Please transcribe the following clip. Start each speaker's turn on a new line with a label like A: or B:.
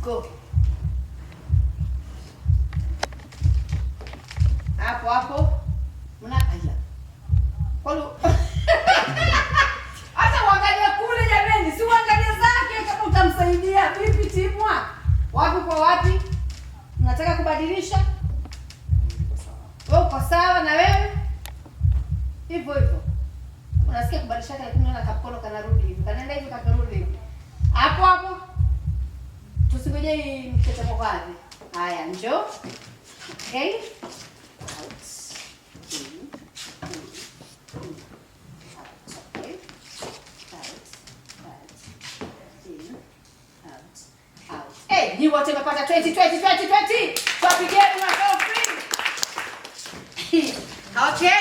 A: Go. Hapo hapo. Aya. Kwalo. Acha uangalie kule jameni, si uangalie zake kama utamsaidia vipi timwa. Wapi kwa wapi? Unataka kubadilisha? Wewe uko sawa na wewe? Hivyo hivyo. Unasikia kubadilisha lakini unaona kapono kanarudi hivi. Kanaenda hivi kakarudi hivi. Hapo hapo. Tusingoje mtete mwazi. Haya, njoo. Okay? Out. In. Out. Okay? Out. Out. In. Out. Out. Hey, ni wote mmepata 20. Twapigeni makofi. Okay?